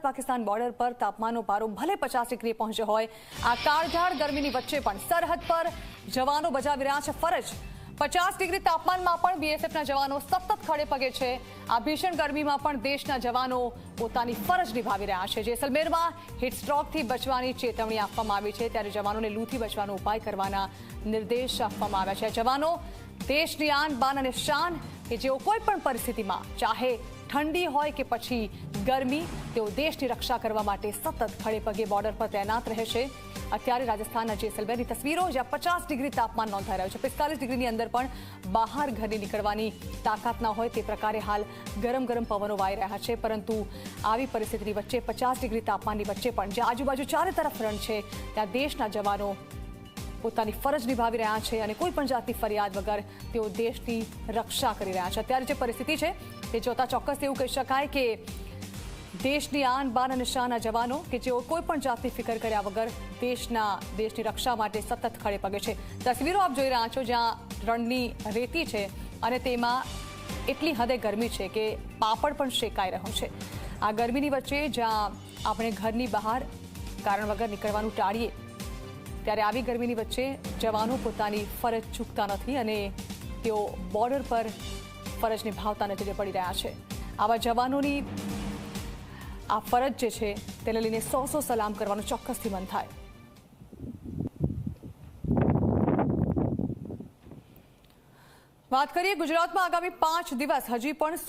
Pakistan border પર તાપમાનનો પારો ભલે 50 ડિગ્રી પહોંચ્યો હોય, આ કાળઝાળ ગરમીની વચ્ચે પણ સરહદ પર જવાનો બજાવી રહ્યા છે ફરજ। 50 ડિગ્રી તાપમાનમાં પણ બીએસએફના જવાનો સતત ખડે પગે છે। આ ભીષણ ગરમીમાં પણ દેશના જવાનો પોતાની ફરજ નિભાવી રહ્યા છે। જેસલમેરમાં હીટસ્ટ્રોકથી બચવાની ચેતવણી આપવામાં આવી છે, ત્યારે જવાનોને લૂથી બચવાનો ઉપાય કરવાના નિર્દેશ આપવામાં આવ્યા છે। જવાનો દેશની આન બાન અને શાન કે જેઓ કોઈ પણ પરિસ્થિતિમાં, ચાહે ઠંડી હોય કે પછી ગરમી, તેઓ દેશની રક્ષા કરવા માટે સતત ખડે પગે બોર્ડર પર તૈનાત રહે છે। અત્યારે રાજસ્થાનના જેસલમેરની તસવીરો, જ્યાં 50 ડિગ્રી તાપમાન નોંધાઈ રહ્યું છે। 45 ડિગ્રીની અંદર પણ બહાર ઘરની નીકળવાની તાકાત ના હોય તે પ્રકારે હાલ ગરમ ગરમ પવનો વાઈ રહ્યા છે। પરંતુ આવી પરિસ્થિતિની વચ્ચે 50 ડિગ્રી તાપમાનની વચ્ચે પણ જ્યાં આજુબાજુ ચારે તરફ રણ છે, ત્યાં દેશના જવાનો પોતાની ફરજ નિભાવી રહ્યા છે અને કોઈ પણ જાતની ફરિયાદ વગર તેઓ દેશની રક્ષા કરી રહ્યા છે। અત્યારે જે પરિસ્થિતિ છે તે જોતા ચોક્કસ એવું કહી શકાય કે દેશની આન બાન અને શાનના જવાનો કે જેઓ કોઈ પણ જાતની ફિકર કર્યા વગર દેશની રક્ષા માટે સતત ખડે પગે છે। તસવીરો આપ જોઈ રહ્યા છો જ્યાં રણની રેતી છે અને તેમાં એટલી હદે ગરમી છે કે પાપડ પણ શેકાઈ રહ્યો છે। આ ગરમીની વચ્ચે જ્યાં આપણે ઘરની બહાર કારણ વગર નીકળવાનું ટાળીએ, ત્યારે આવી ગરમીની વચ્ચે જવાનો પોતાની ફરજ ચૂકતા નથી અને તેઓ બોર્ડર પર ફરજ નિભાવતા નજરે પડી રહ્યા છે। આવા જવાનોની આ ફરજ જે છે તેને લઈને 100 સલામ કરવાનું ચોક્કસથી મન થાય। વાત કરીએ ગુજરાતમાં આગામી 5 દિવસ હજી પણ